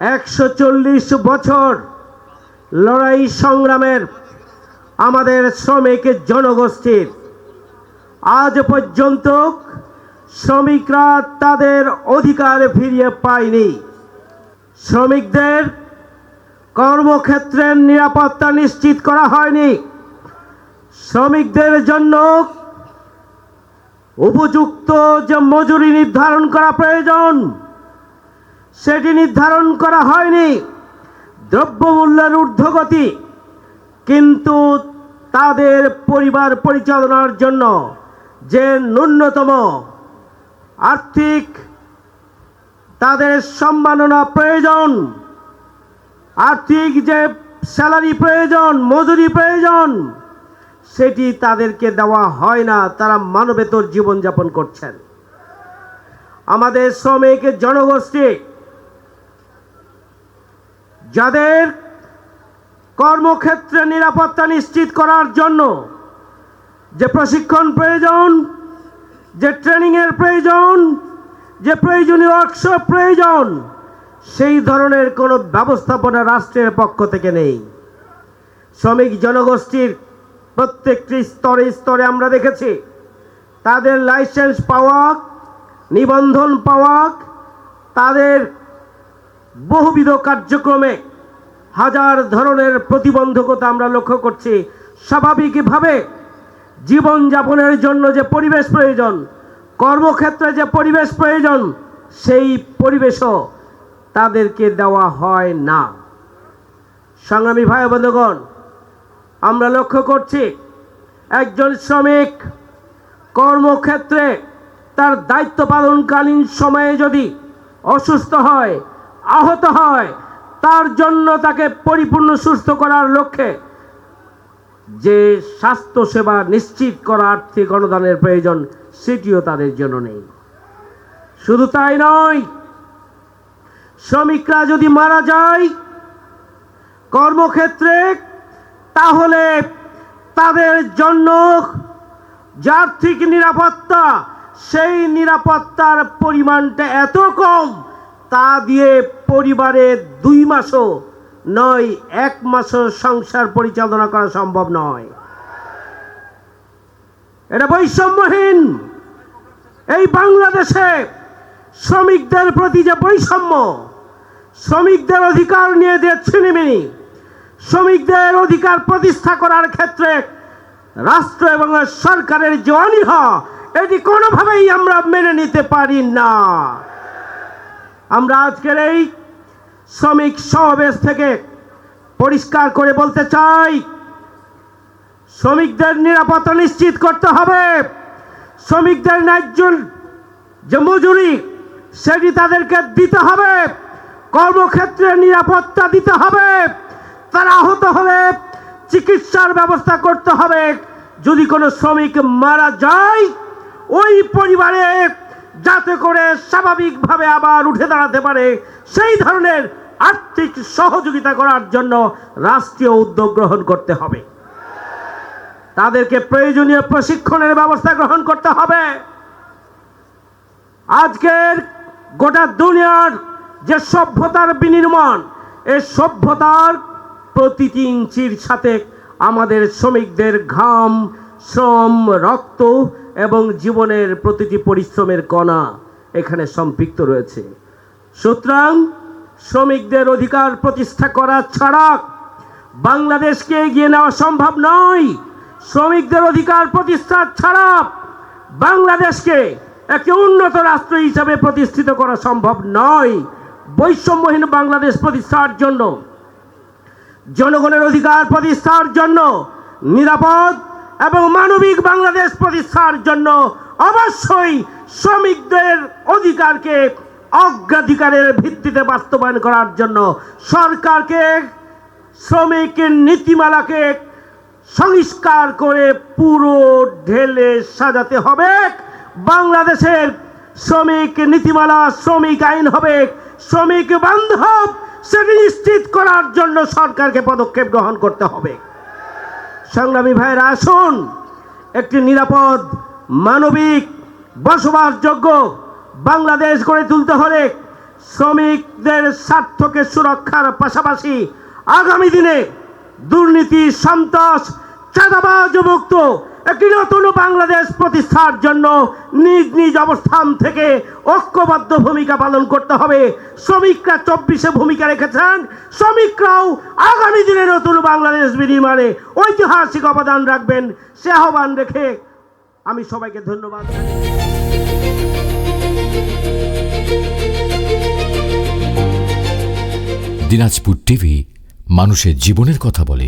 140 বছর লড়াই সংগ্রামের আমাদের শ্রমিক জনগোষ্ঠীর আজ পর্যন্ত শ্রমিকরা তাদের অধিকার ফিরিয়ে পায়নি। শ্রমিকদের কর্মক্ষেত্রের নিরাপত্তা নিশ্চিত করা হয়নি। শ্রমিকদের জন্য উপযুক্ত যে মজুরি নির্ধারণ করা প্রয়োজন সেটি নির্ধারণ করা হয়নি। দ্রব্যমূল্যের ঊর্ধ্বগতি, কিন্তু তাদের পরিবার পরিচালনার জন্য যে ন্যূনতম আর্থিক তাদের সম্মাননা প্রয়োজন, আর্থিক যে স্যালারি প্রয়োজন, মজুরি প্রয়োজন, সেটি তাদেরকে দেওয়া হয় না। তারা মানবেতর জীবনযাপন করছেন। আমাদের শ্রমিক জনগোষ্ঠী যাদের কর্মক্ষেত্রে নিরাপত্তা নিশ্চিত করার জন্য যে প্রশিক্ষণ প্রয়োজন, যে ট্রেনিংয়ের প্রয়োজন, যে প্রয়োজনীয় ওয়ার্কশপ প্রয়োজন, সেই ধরনের কোনো ব্যবস্থাপনা রাষ্ট্রের পক্ষ থেকে নেই। শ্রমিক জনগোষ্ঠীর প্রত্যেকটি স্তরে স্তরে আমরা দেখেছি তাদের লাইসেন্স পাওয়া, নিবন্ধন পাওয়া, তাদের বহুবিধ কার্যক্রমে হাজার ধরনের প্রতিবন্ধকতা আমরা লক্ষ্য করছি। স্বাভাবিকভাবে জীবনযাপনের জন্য যে পরিবেশ প্রয়োজন, কর্মক্ষেত্রে যে পরিবেশ প্রয়োজন, সেই পরিবেশও তাদেরকে দেওয়া হয় না। সংগ্রামী ভাই বন্ধুগণ, আমরা লক্ষ্য করছি একজন শ্রমিক কর্মক্ষেত্রে তার দায়িত্ব পালনকালীন সময়ে যদি অসুস্থ হয়, আহত হয়, তার জন্য তাকে পরিপূর্ণ সুস্থ করার লক্ষ্যে যে স্বাস্থ্যসেবা নিশ্চিত করা আর্থিক অনুদানের প্রয়োজন, সেটিও তাদের জন্য নেই। শুধু তাই নয়, শ্রমিকরা যদি মারা যায় কর্মক্ষেত্রে, তাহলে তাদের জন্য যে আর্থিক নিরাপত্তা, সেই নিরাপত্তার পরিমাণটা এত কম, তা দিয়ে পরিবারে 2 মাসও নয়, 1 মাসও সংসার পরিচালনা করা সম্ভব নয়। এটা বৈষম্যহীন। এই বাংলাদেশে শ্রমিকদের প্রতি যে বৈষম্য, শ্রমিকদের অধিকার নিয়ে যে ছিনিমিনি, শ্রমিকদের অধিকার প্রতিষ্ঠা করার ক্ষেত্রে রাষ্ট্র এবং সরকারের যে অনীহা, এটি কোনোভাবেই আমরা মেনে নিতে পারি না। আমরা আজকের এই শ্রমিক সমাবেশ থেকে পরিষ্কার করে বলতে চাই, শ্রমিকদের নিরাপত্তা নিশ্চিত করতে হবে। শ্রমিকদের ন্যায্য যে মজুরি, সেটি তাদেরকে দিতে হবে। কর্মক্ষেত্রে নিরাপত্তা দিতে হবে। তারা আহত হলে চিকিৎসার ব্যবস্থা করতে হবে। যদি কোনো শ্রমিক মারা যায়, ওই পরিবারে যাতে করে স্বাভাবিকভাবে আবার উঠে দাঁড়াতে পারে, সেই ধরনের আর্থিক সহযোগিতা করার জন্য রাষ্ট্রীয় উদ্যোগ গ্রহণ করতে হবে। তাদেরকে প্রয়োজনীয় প্রশিক্ষণের ব্যবস্থা গ্রহণ করতে হবে। আজকের গোটা দুনিয়ার যে সভ্যতার বিনির্মাণ, এই সভ্যতার প্রতিটি ইঞ্চির সাথে আমাদের শ্রমিকদের ঘাম, শ্রম, রক্ত এবং জীবনের প্রতিটি পরিশ্রমের কণা এখানে সম্পৃক্ত রয়েছে। সুতরাং শ্রমিকদের অধিকার প্রতিষ্ঠা করা ছাড়া বাংলাদেশকে এগিয়ে নেওয়া সম্ভব নয়। শ্রমিকদের অধিকার প্রতিষ্ঠা ছাড়া বাংলাদেশকে একটি উন্নত রাষ্ট্র হিসাবে প্রতিষ্ঠিত করা সম্ভব নয়। বৈষম্যহীন বাংলাদেশ প্রতিষ্ঠার জন্য, জনগণের অধিকার প্রতিষ্ঠার জন্য, নিরাপদ এবং মানবিক বাংলাদেশ প্রতিষ্ঠার জন্য অবশ্যই শ্রমিকদের অধিকারকে অগ্রাধিকারের ভিত্তিতে বাস্তবায়ন করার জন্য সরকারকে শ্রমিক নীতিমালাকে সংস্কার করে পুরো ঢেলে সাজাতে হবে। বাংলাদেশের শ্রমিক নীতিমালা, শ্রমিক আইন হবে শ্রমিক বান্ধব, সেটি নিশ্চিত করার জন্য সরকারকে পদক্ষেপ গ্রহণ করতে হবে। সংগ্রামী ভাইরা, আসুন একটি নিরাপদ, মানবিক, বসবাসযোগ্য বাংলাদেশ গড়ে তুলতে হলে শ্রমিকদের স্বার্থকে সুরক্ষার পাশাপাশি আগামী দিনে দুর্নীতি, সন্ত্রাস, চাঁদাবাজ মুক্ত একটি নতুন বাংলাদেশ প্রতিষ্ঠার জন্য নিজ নিজ অবস্থান থেকে ঐক্যবদ্ধ ভূমিকা পালন করতে হবে। শ্রমিকরা 24-এ ভূমিকা রেখেছেন, শ্রমিকরাও আগামী দিনে নতুন বাংলাদেশ বিনির্মাণে ঐতিহাসিক অবদান রাখবেন। সে আহ্বান রেখে আমি সবাইকে ধন্যবাদ জানাই। দিনাজপুর টিভি মানুষের জীবনের কথা বলে।